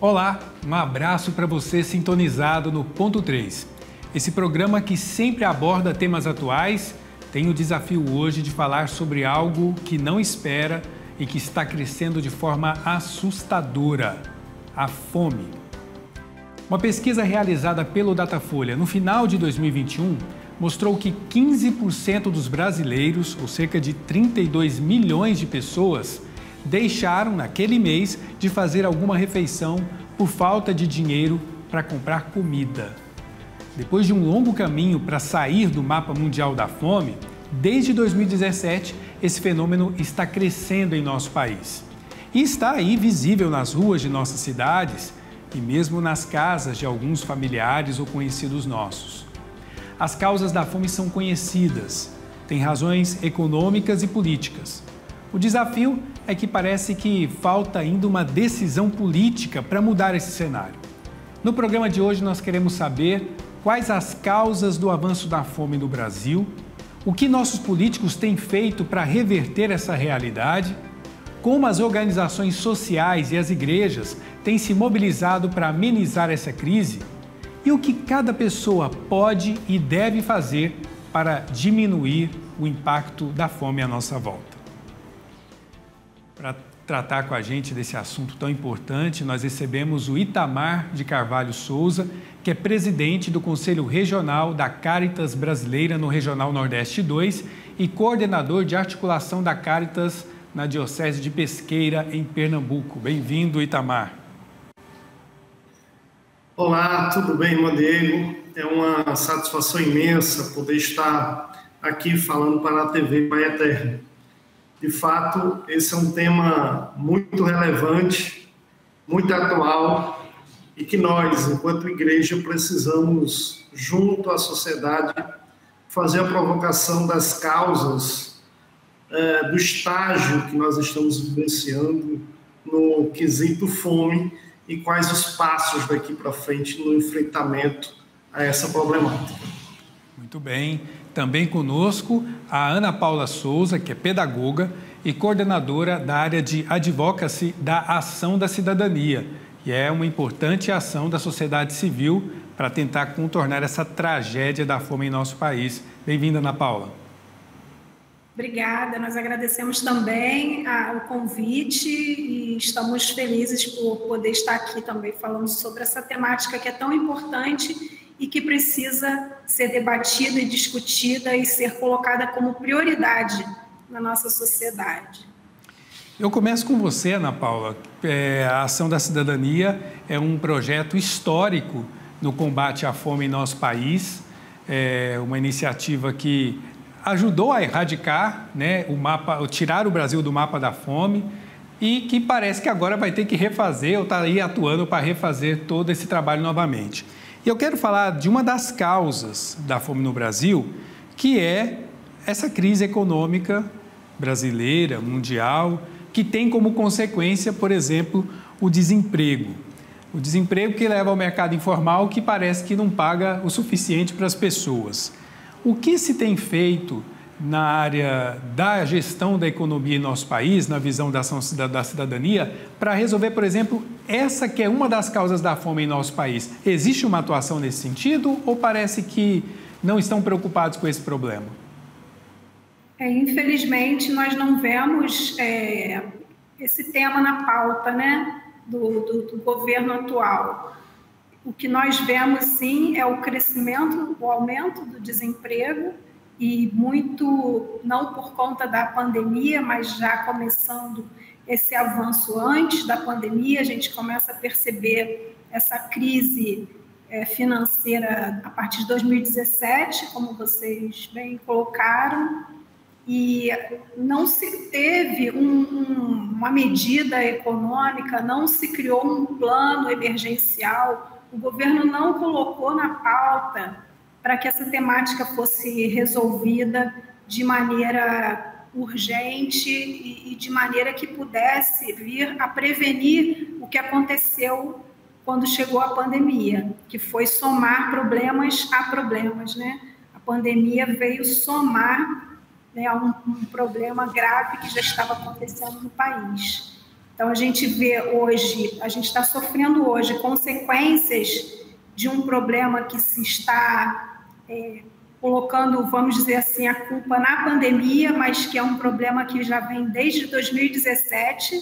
Olá, um abraço para você sintonizado no Ponto 3. Esse programa que sempre aborda temas atuais tem o desafio hoje de falar sobre algo que não espera e que está crescendo de forma assustadora: a fome. Uma pesquisa realizada pelo Datafolha no final de 2021 mostrou que 15% dos brasileiros, ou cerca de 32 milhões de pessoas, deixaram naquele mês de fazer alguma refeição por falta de dinheiro para comprar comida. Depois de um longo caminho para sair do mapa mundial da fome, desde 2017 esse fenômeno está crescendo em nosso país. E está aí visível nas ruas de nossas cidades e mesmo nas casas de alguns familiares ou conhecidos nossos. As causas da fome são conhecidas, têm razões econômicas e políticas. O desafio é que parece que falta ainda uma decisão política para mudar esse cenário. No programa de hoje nós queremos saber quais as causas do avanço da fome no Brasil, o que nossos políticos têm feito para reverter essa realidade, como as organizações sociais e as igrejas têm se mobilizado para amenizar essa crise e o que cada pessoa pode e deve fazer para diminuir o impacto da fome à nossa volta. Para tratar com a gente desse assunto tão importante, nós recebemos o Itamar de Carvalho Souza, que é presidente do Conselho Regional da Cáritas Brasileira no Regional Nordeste 2 e coordenador de articulação da Cáritas na Diocese de Pesqueira, em Pernambuco. Bem-vindo, Itamar. Olá, tudo bem, irmão Diego? É uma satisfação imensa poder estar aqui falando para a TV Pai Eterno. De fato, esse é um tema muito relevante, muito atual e que nós, enquanto igreja, precisamos, junto à sociedade, fazer a provocação das causas do estágio que nós estamos vivenciando no quesito fome e quais os passos daqui para frente no enfrentamento a essa problemática. Muito bem. Também conosco a Ana Paula Souza, que é pedagoga e coordenadora da área de Advocacy da Ação da Cidadania, que é uma importante ação da sociedade civil para tentar contornar essa tragédia da fome em nosso país. Bem-vinda, Ana Paula. Obrigada, nós agradecemos também o convite e estamos felizes por poder estar aqui também falando sobre essa temática que é tão importante e que precisa ser debatida e discutida e ser colocada como prioridade na nossa sociedade. Eu começo com você, Ana Paula. A Ação da Cidadania é um projeto histórico no combate à fome em nosso país, é uma iniciativa que ajudou a erradicar, tirar o Brasil do mapa da fome e que parece que agora vai ter que refazer ou está aí atuando para refazer todo esse trabalho novamente. E eu quero falar de uma das causas da fome no Brasil, que é essa crise econômica brasileira, mundial, que tem como consequência, por exemplo, o desemprego. O desemprego que leva ao mercado informal, que parece que não paga o suficiente para as pessoas. O que se tem feito na área da gestão da economia em nosso país, na visão da ação da cidadania, para resolver, por exemplo, essa que é uma das causas da fome em nosso país? Existe uma atuação nesse sentido ou parece que não estão preocupados com esse problema? Infelizmente, nós não vemos esse tema na pauta, do governo atual. O que nós vemos, sim, é o crescimento, o aumento do desemprego, e muito, não por conta da pandemia, mas já começando esse avanço antes da pandemia, a gente começa a perceber essa crise financeira a partir de 2017, como vocês bem colocaram, e não se teve uma medida econômica, não se criou um plano emergencial, o governo não colocou na pauta para que essa temática fosse resolvida de maneira urgente e de maneira que pudesse vir a prevenir o que aconteceu quando chegou a pandemia, que foi somar problemas a problemas, A pandemia veio somar um problema grave que já estava acontecendo no país. Então, a gente vê hoje, a gente está sofrendo hoje consequências de um problema que se está colocando, vamos dizer assim, a culpa na pandemia, mas que é um problema que já vem desde 2017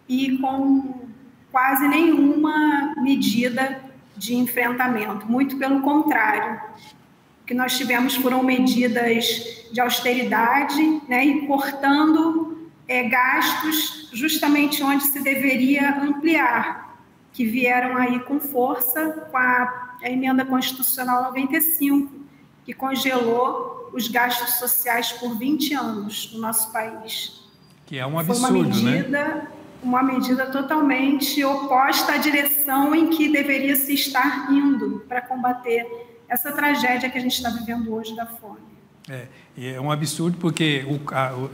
e com quase nenhuma medida de enfrentamento, muito pelo contrário. O que nós tivemos foram medidas de austeridade, né, e cortando gastos justamente onde se deveria ampliar, que vieram aí com força com a emenda constitucional 95, que congelou os gastos sociais por 20 anos no nosso país. Que é um absurdo, né? Uma medida totalmente oposta à direção em que deveria se estar indo para combater essa tragédia que a gente está vivendo hoje da fome. É um absurdo porque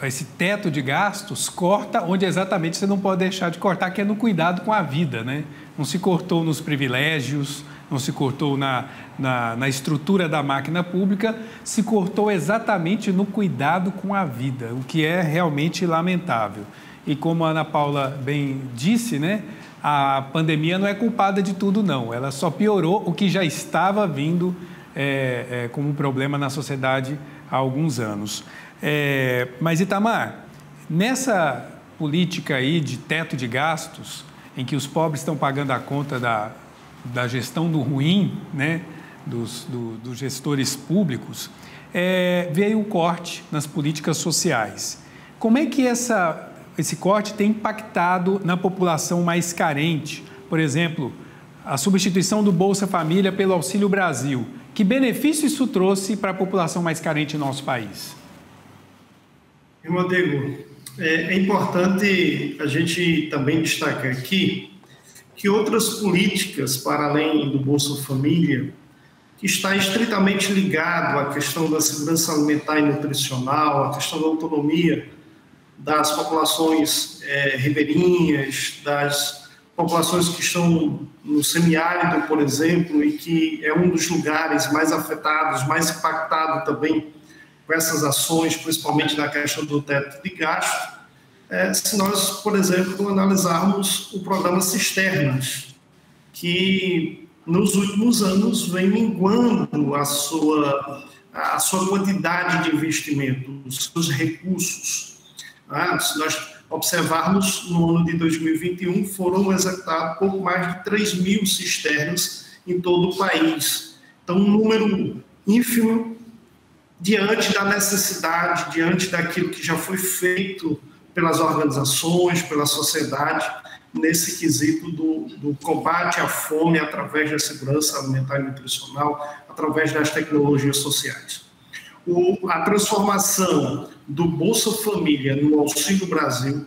esse teto de gastos corta onde exatamente você não pode deixar de cortar, que é no cuidado com a vida, né? Não se cortou nos privilégios, não se cortou na estrutura da máquina pública, se cortou exatamente no cuidado com a vida, o que é realmente lamentável. E como a Ana Paula bem disse, né, a pandemia não é culpada de tudo, não. Ela só piorou o que já estava vindo como um problema na sociedade há alguns anos. Mas, Itamar, nessa política aí de teto de gastos, em que os pobres estão pagando a conta da gestão do ruim, né, dos gestores públicos, veio o corte nas políticas sociais. Como é que esse corte tem impactado na população mais carente? Por exemplo, a substituição do Bolsa Família pelo Auxílio Brasil. Que benefício isso trouxe para a população mais carente no nosso país? Rodrigo, é importante a gente também destacar aqui que outras políticas, para além do Bolsa Família, que está estritamente ligado à questão da segurança alimentar e nutricional, à questão da autonomia das populações ribeirinhas, das populações que estão no semiárido, por exemplo, e que é um dos lugares mais afetados, mais impactado também com essas ações, principalmente na questão do teto de gasto, se nós, por exemplo, analisarmos o programa Cisternas, que nos últimos anos vem minguando a sua quantidade de investimento, os seus recursos. Se nós observarmos, no ano de 2021, foram executados pouco mais de 3 mil cisternas em todo o país. Então, um número ínfimo diante da necessidade, diante daquilo que já foi feito pelas organizações, pela sociedade, nesse quesito do combate à fome através da segurança alimentar e nutricional, através das tecnologias sociais. A transformação do Bolsa Família no Auxílio Brasil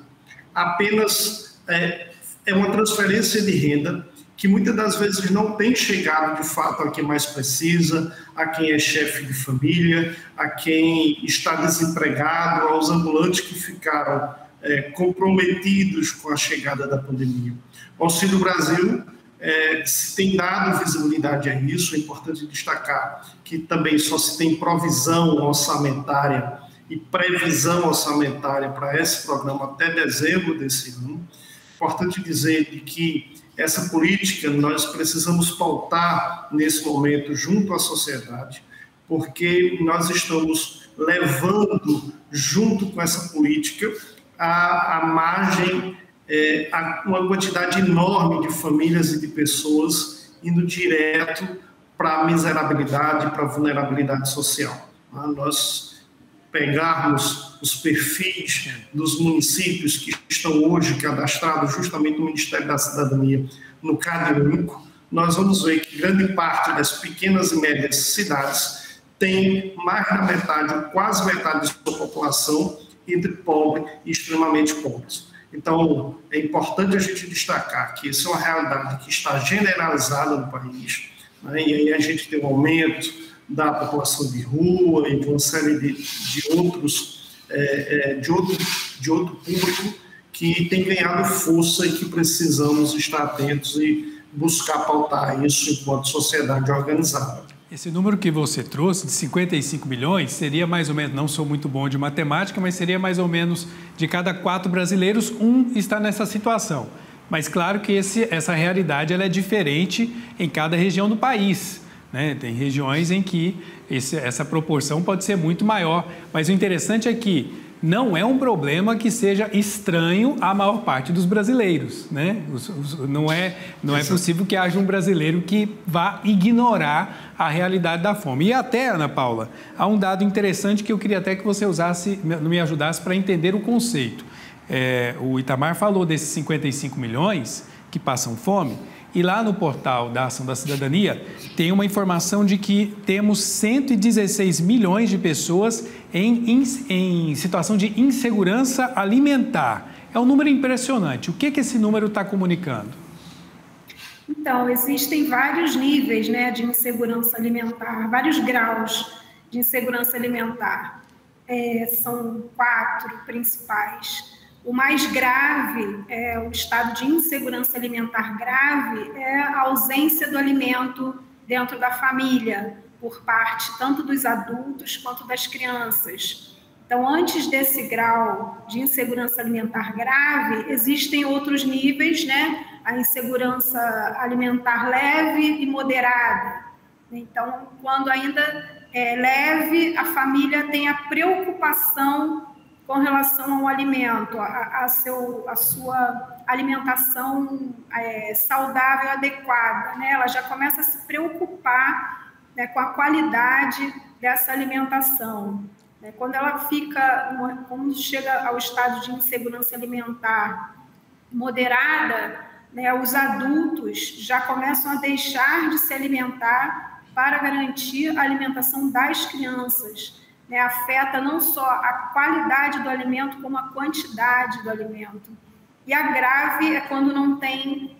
apenas é uma transferência de renda que muitas das vezes não tem chegado de fato a quem mais precisa, a quem é chefe de família, a quem está desempregado, aos ambulantes que ficaram comprometidos com a chegada da pandemia. O Auxílio Brasil se tem dado visibilidade a isso. É importante destacar que também só se tem provisão orçamentária e previsão orçamentária para esse programa até dezembro desse ano. Importante dizer de que essa política nós precisamos pautar nesse momento junto à sociedade, porque nós estamos levando junto com essa política a margem, uma quantidade enorme de famílias e de pessoas indo direto para a miserabilidade, para a vulnerabilidade social. Nós pegarmos os perfis dos municípios que estão hoje cadastrados justamente no Ministério da Cidadania, no Cadastro Único, nós vamos ver que grande parte das pequenas e médias cidades tem mais da metade, quase metade da sua população entre pobre e extremamente pobres. Então, é importante a gente destacar que essa é uma realidade que está generalizada no país, né? E aí a gente tem um aumento da população de rua e de uma série de outro público que tem ganhado força e que precisamos estar atentos e buscar pautar isso enquanto sociedade organizada. Esse número que você trouxe, de 55 milhões, seria mais ou menos, não sou muito bom de matemática, mas seria mais ou menos de cada 4 brasileiros, 1 está nessa situação. Mas claro que essa realidade ela é diferente em cada região do país, né? Tem regiões em que essa proporção pode ser muito maior, mas o interessante é que não é um problema que seja estranho à maior parte dos brasileiros, né? Não é possível que haja um brasileiro que vá ignorar a realidade da fome. E até, Ana Paula, há um dado interessante que eu queria até que você me ajudasse para entender o conceito. O Itamar falou desses 55 milhões que passam fome, e lá no portal da Ação da Cidadania tem uma informação de que temos 116 milhões de pessoas em situação de insegurança alimentar. É um número impressionante. O que esse número está comunicando? Então, existem vários níveis, né, de insegurança alimentar, vários graus de insegurança alimentar. São 4 principais. O mais grave, o estado de insegurança alimentar grave, é a ausência do alimento dentro da família, por parte tanto dos adultos quanto das crianças. Então, antes desse grau de insegurança alimentar grave, existem outros níveis, né? A insegurança alimentar leve e moderada. Então, quando ainda é leve, a família tem a preocupação com relação ao alimento, a sua alimentação saudável, adequada, né? Ela já começa a se preocupar, né, com a qualidade dessa alimentação. Né? Quando chega ao estado de insegurança alimentar moderada, né, os adultos já começam a deixar de se alimentar para garantir a alimentação das crianças. Né, afeta não só a qualidade do alimento, como a quantidade do alimento. E a grave é quando não tem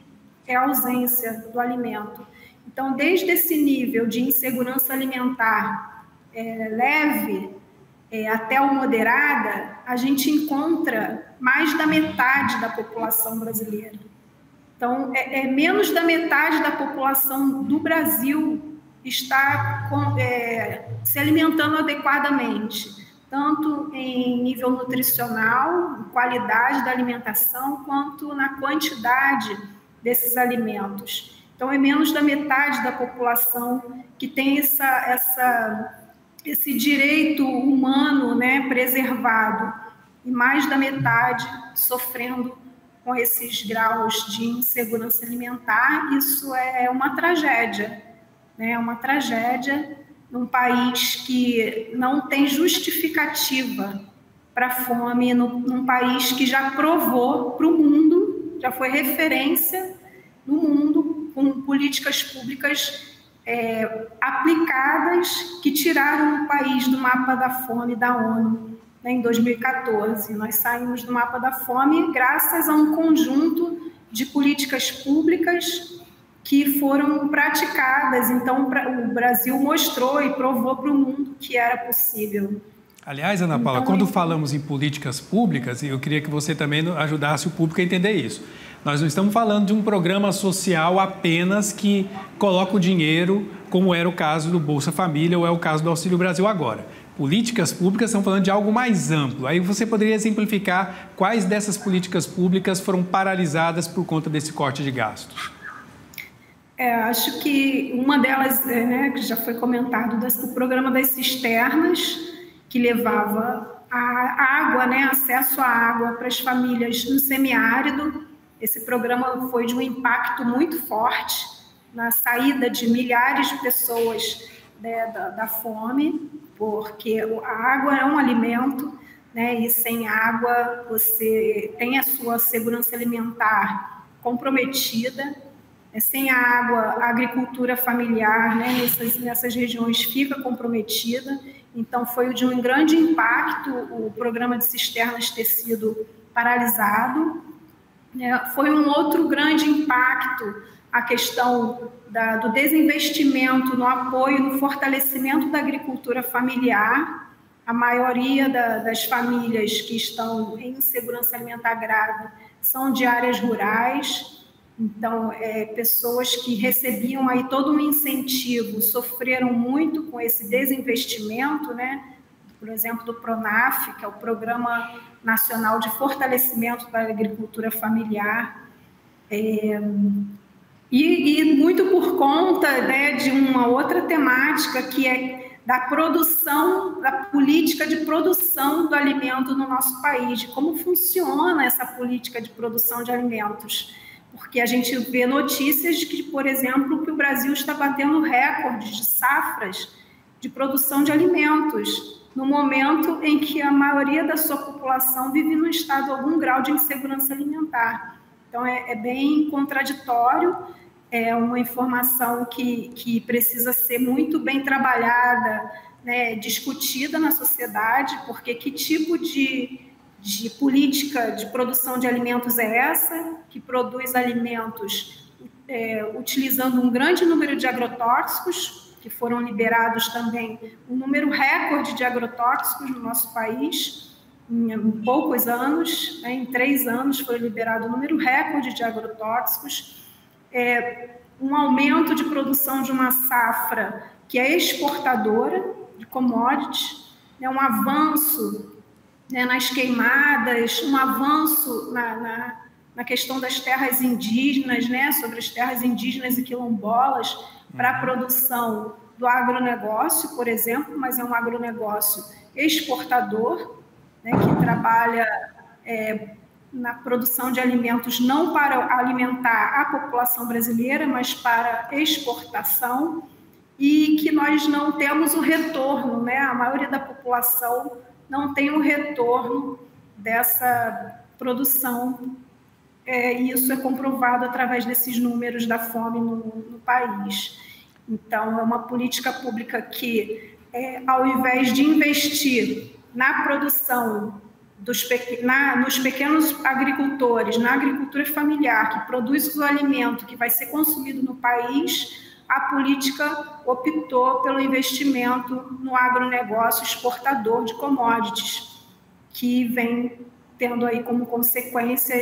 ausência do alimento. Então, desde esse nível de insegurança alimentar leve até o moderada, a gente encontra mais da metade da população brasileira. Então, menos da metade da população do Brasil está se alimentando adequadamente, tanto em nível nutricional, qualidade da alimentação, quanto na quantidade desses alimentos. Então, é menos da metade da população que tem esse direito humano, né, preservado, e mais da metade sofrendo com esses graus de insegurança alimentar. Isso é uma tragédia. É uma tragédia num país que não tem justificativa para a fome, num país que já provou para o mundo, já foi referência no mundo, com políticas públicas aplicadas que tiraram o país do mapa da fome da ONU, né, em 2014. Nós saímos do mapa da fome graças a um conjunto de políticas públicas que foram praticadas. Então, o Brasil mostrou e provou para o mundo que era possível. Aliás, Ana Paula, quando falamos em políticas públicas, eu queria que você também ajudasse o público a entender isso. Nós não estamos falando de um programa social apenas que coloca o dinheiro, como era o caso do Bolsa Família ou é o caso do Auxílio Brasil agora. Políticas públicas estão falando de algo mais amplo. Aí você poderia exemplificar quais dessas políticas públicas foram paralisadas por conta desse corte de gastos? Acho que uma delas, né, que já foi comentado, o programa das cisternas, que levava a água, né, acesso à água para as famílias no semiárido. Esse programa foi de um impacto muito forte na saída de milhares de pessoas, né, da fome, porque a água é um alimento, né, e sem água você tem a sua segurança alimentar comprometida. Sem a água, a agricultura familiar, né, nessas regiões fica comprometida. Então, foi de um grande impacto o programa de cisternas ter sido paralisado. Foi um outro grande impacto a questão do desinvestimento no apoio, no fortalecimento da agricultura familiar. A maioria das famílias que estão em insegurança alimentar grave são de áreas rurais. Então, pessoas que recebiam aí todo um incentivo sofreram muito com esse desinvestimento, né? Por exemplo, do PRONAF, que é o Programa Nacional de Fortalecimento da Agricultura Familiar, e muito por conta, né, de uma outra temática que é da produção, da política de produção do alimento no nosso país, de como funciona essa política de produção de alimentos. Porque a gente vê notícias de que, por exemplo, que o Brasil está batendo recordes de safras de produção de alimentos, no momento em que a maioria da sua população vive num estado de algum grau de insegurança alimentar. Então, é bem contraditório, é uma informação que precisa ser muito bem trabalhada, né, discutida na sociedade, porque que tipo de política de produção de alimentos é essa, que produz alimentos utilizando um grande número de agrotóxicos, que foram liberados também um número recorde de agrotóxicos no nosso país, em poucos anos, né, em 3 anos foi liberado um número recorde de agrotóxicos, um aumento de produção de uma safra que é exportadora de commodities, né, um avanço, né, nas queimadas, um avanço na questão das terras indígenas, né, sobre as terras indígenas e quilombolas, para a produção do agronegócio, por exemplo, mas é um agronegócio exportador, né, que trabalha na produção de alimentos não para alimentar a população brasileira, mas para exportação, e que nós não temos o retorno, né, a maioria da população não tem o retorno dessa produção, e isso é comprovado através desses números da fome no país. Então, é uma política pública que, ao invés de investir na produção nos pequenos agricultores, na agricultura familiar, que produz o alimento que vai ser consumido no país, a política optou pelo investimento no agronegócio exportador de commodities, que vem tendo aí como consequência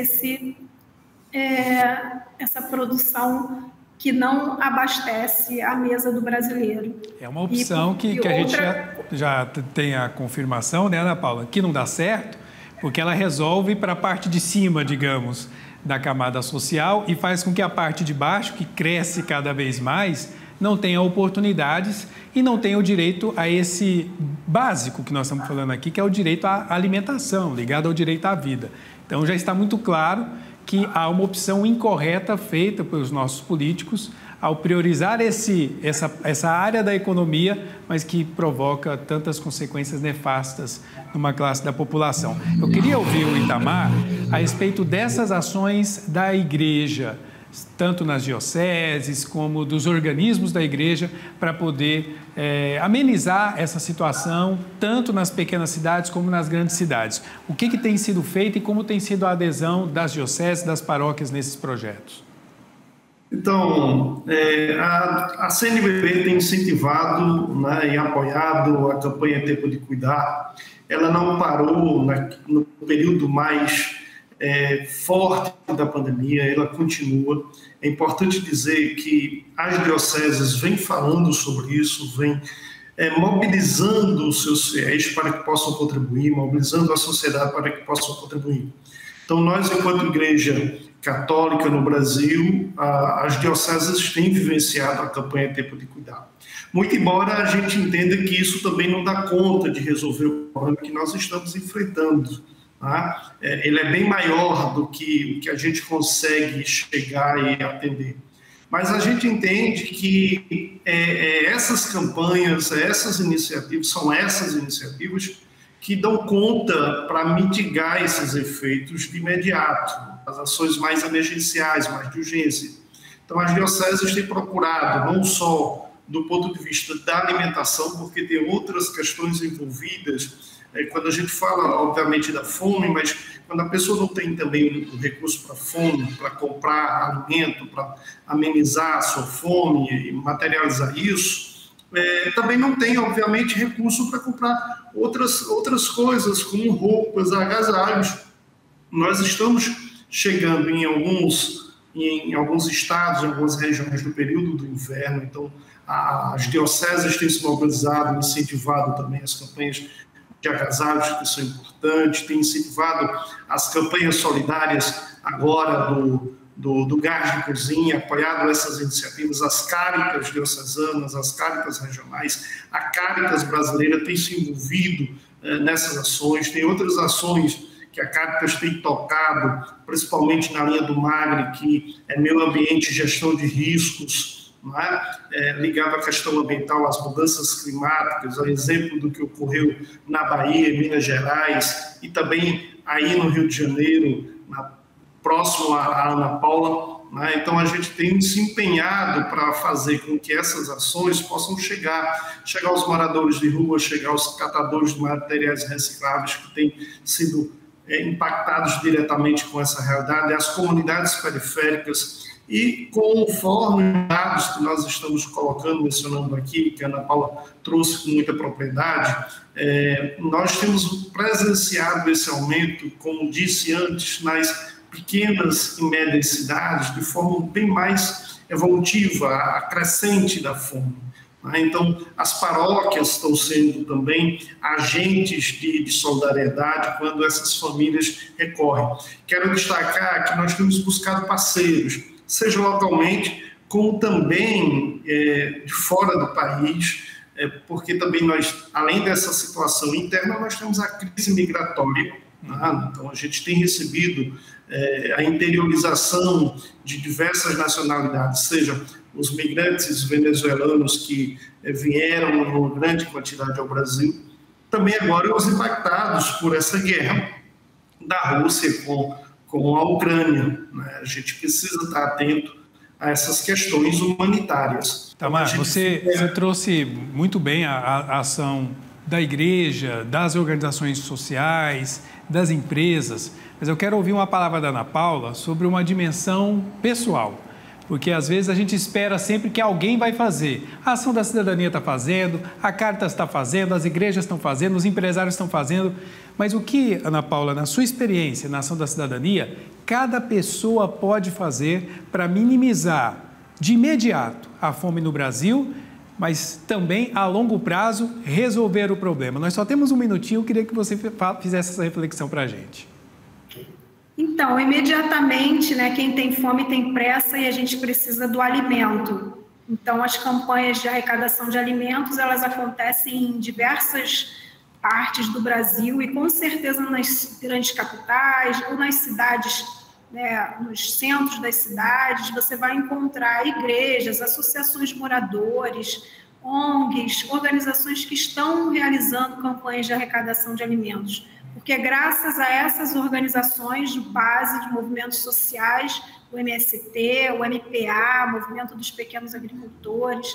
essa produção que não abastece a mesa do brasileiro. É uma opção que a gente já tem a confirmação, né, Ana Paula, que não dá certo, porque ela resolve para a parte de cima, digamos, da camada social e faz com que a parte de baixo, que cresce cada vez mais, não tenha oportunidades e não tenha o direito a esse básico que nós estamos falando aqui, que é o direito à alimentação, ligado ao direito à vida. Então, já está muito claro que há uma opção incorreta feita pelos nossos políticos ao priorizar essa área da economia, mas que provoca tantas consequências nefastas numa classe da população. Eu queria ouvir o Itamar a respeito dessas ações da igreja, tanto nas dioceses como dos organismos da igreja, para poder amenizar essa situação, tanto nas pequenas cidades como nas grandes cidades. O que tem sido feito e como tem sido a adesão das dioceses, das paróquias nesses projetos? Então, a CNBB tem incentivado, né, e apoiado a campanha Tempo de Cuidar. Ela não parou no período mais forte da pandemia, ela continua. É importante dizer que as dioceses vêm falando sobre isso, vêm mobilizando os seus fiéis para que possam contribuir, mobilizando a sociedade para que possam contribuir. Então, nós, enquanto Igreja Católica no Brasil, as dioceses têm vivenciado a campanha Tempo de Cuidar. Muito embora a gente entenda que isso também não dá conta de resolver o problema que nós estamos enfrentando. Tá? Ele é bem maior do que o que a gente consegue chegar e atender. Mas a gente entende que essas campanhas, essas iniciativas que dão conta para mitigar esses efeitos de imediato, as ações mais emergenciais, mais de urgência. Então, as dioceses têm procurado, não só do ponto de vista da alimentação, porque tem outras questões envolvidas, quando a gente fala, obviamente, da fome, mas quando a pessoa não tem também o recurso para fome, para comprar alimento, para amenizar a sua fome e materializar isso, também não tem, obviamente, recurso para comprar outras coisas, como roupas, agasalhos. Nós estamos chegando em alguns em alguns estados, em algumas regiões do período do inverno. Então, as dioceses têm se mobilizado, incentivado também as campanhas de agasalhos, que são importantes, têm incentivado as campanhas solidárias agora do gás de cozinha, apoiado essas iniciativas, as Cáritas diocesanas, as Cáritas regionais, a Cáritas brasileira tem se envolvido nessas ações, tem outras ações que a Cáritas tem tocado, principalmente na linha do MAGRE, que é meio ambiente e gestão de riscos, não é? Ligado à questão ambiental, às mudanças climáticas, a exemplo do que ocorreu na Bahia, em Minas Gerais, e também aí no Rio de Janeiro, próximo à Ana Paula, né? Então a gente tem se empenhado para fazer com que essas ações possam chegar aos moradores de rua, chegar aos catadores de materiais recicláveis que têm sido impactados diretamente com essa realidade, as comunidades periféricas. E conforme os dados que nós estamos colocando, mencionando aqui, que a Ana Paula trouxe com muita propriedade, nós temos presenciado esse aumento, como disse antes, nas pequenas e médias cidades, de forma bem mais evolutiva, a crescente da fome. Então, as paróquias estão sendo também agentes de solidariedade quando essas famílias recorrem. Quero destacar que nós temos buscado parceiros, seja localmente, como também de fora do país, porque também nós, além dessa situação interna, nós temos a crise migratória. Então, a gente tem recebido a interiorização de diversas nacionalidades, seja os migrantes venezuelanos que vieram em uma grande quantidade ao Brasil, também agora os impactados por essa guerra da Rússia com a Ucrânia. A gente precisa estar atento a essas questões humanitárias. Tamar, você trouxe muito bem a ação da igreja, das organizações sociais, das empresas, mas eu quero ouvir uma palavra da Ana Paula sobre uma dimensão pessoal, porque às vezes a gente espera sempre que alguém vai fazer. A Ação da Cidadania está fazendo, a Cáritas está fazendo, as igrejas estão fazendo, os empresários estão fazendo, mas o que, Ana Paula, na sua experiência na Ação da Cidadania, cada pessoa pode fazer para minimizar de imediato a fome no Brasil, mas também, a longo prazo, resolver o problema? Nós só temos um minutinho, eu queria que você fizesse essa reflexão para a gente. Então, imediatamente, né, quem tem fome tem pressa e a gente precisa do alimento. Então, as campanhas de arrecadação de alimentos, elas acontecem em diversas partes do Brasil e, com certeza, nas grandes capitais ou nas cidades, né, nos centros das cidades, você vai encontrar igrejas, associações de moradores, ONGs, organizações que estão realizando campanhas de arrecadação de alimentos. Porque graças a essas organizações de base de movimentos sociais, o MST, o MPA, Movimento dos Pequenos Agricultores,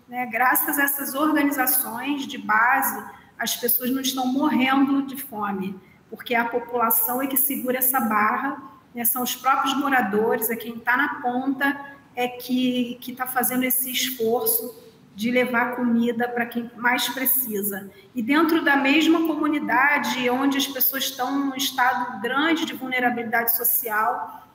né, graças a essas organizações de base, as pessoas não estão morrendo de fome, porque a população é que segura essa barra, né, são os próprios moradores, é quem está na ponta, é que está fazendo esse esforço de levar comida para quem mais precisa. E dentro da mesma comunidade, onde as pessoas estão num estado grande de vulnerabilidade social,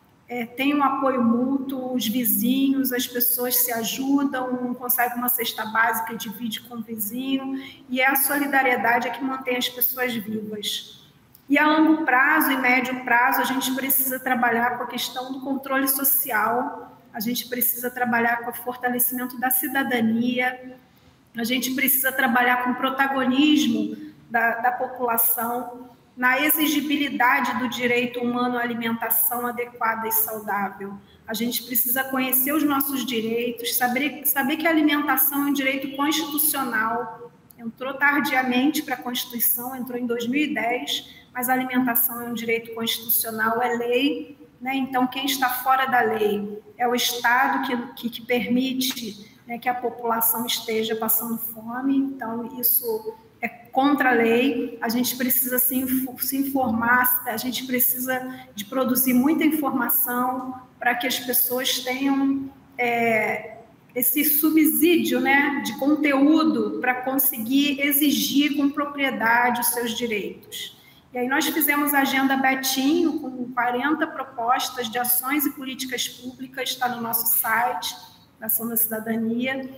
tem um apoio mútuo, os vizinhos, as pessoas se ajudam, um consegue uma cesta básica, divide com o vizinho, e é a solidariedade que mantém as pessoas vivas. E a longo prazo e médio prazo, a gente precisa trabalhar com a questão do controle social, a gente precisa trabalhar com o fortalecimento da cidadania, a gente precisa trabalhar com o protagonismo da população, na exigibilidade do direito humano à alimentação adequada e saudável. A gente precisa conhecer os nossos direitos, saber que a alimentação é um direito constitucional, entrou tardiamente para a Constituição, entrou em 2010, mas a alimentação é um direito constitucional, é lei, né? Então, quem está fora da lei é o Estado que permite, né, que a população esteja passando fome. Então, isso é contra a lei. A gente precisa se informar, a gente precisa de produzir muita informação para que as pessoas tenham esse subsídio, né, de conteúdo para conseguir exigir com propriedade os seus direitos. E aí nós fizemos a Agenda Betinho, com 40 propostas de ações e políticas públicas, está no nosso site, da Ação da Cidadania,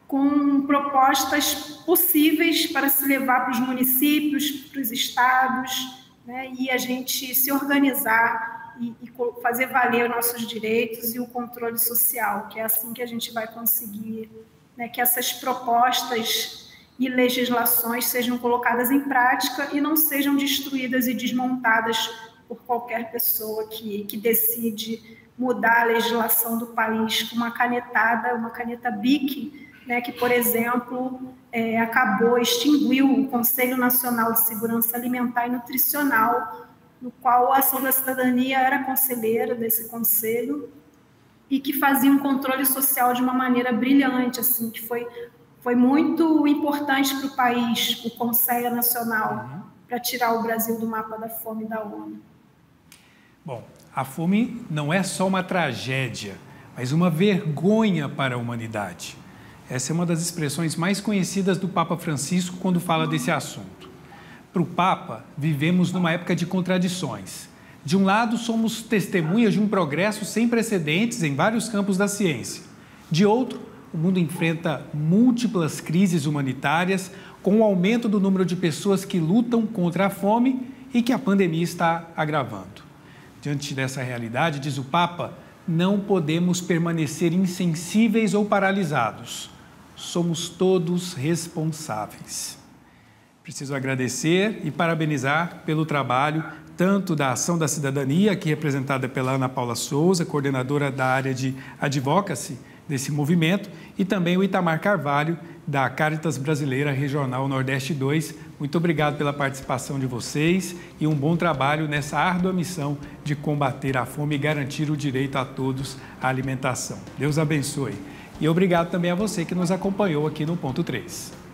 com propostas possíveis para se levar para os municípios, para os estados, né, e a gente se organizar e fazer valer os nossos direitos e o controle social, que é assim que a gente vai conseguir, né, que essas propostas e legislações sejam colocadas em prática e não sejam destruídas e desmontadas por qualquer pessoa que decide mudar a legislação do país com uma caneta BIC, né, que, por exemplo, extinguiu o Conselho Nacional de Segurança Alimentar e Nutricional, no qual a Ação da Cidadania era conselheira desse conselho e que fazia um controle social de uma maneira brilhante, assim, que foi muito importante para o país, o Conselho Nacional, para tirar o Brasil do mapa da fome da ONU. Bom, a fome não é só uma tragédia, mas uma vergonha para a humanidade. Essa é uma das expressões mais conhecidas do Papa Francisco quando fala desse assunto. Para o Papa, vivemos numa época de contradições. De um lado, somos testemunhas de um progresso sem precedentes em vários campos da ciência. De outro, o mundo enfrenta múltiplas crises humanitárias, com o aumento do número de pessoas que lutam contra a fome e que a pandemia está agravando. Diante dessa realidade, diz o Papa, não podemos permanecer insensíveis ou paralisados. Somos todos responsáveis. Preciso agradecer e parabenizar pelo trabalho tanto da Ação da Cidadania, aqui representada pela Ana Paula Souza, coordenadora da área de Advocacy desse movimento, e também o Itamar Carvalho, da Caritas Brasileira Regional Nordeste 2. Muito obrigado pela participação de vocês e um bom trabalho nessa árdua missão de combater a fome e garantir o direito a todos à alimentação. Deus abençoe. E obrigado também a você que nos acompanhou aqui no Ponto 3.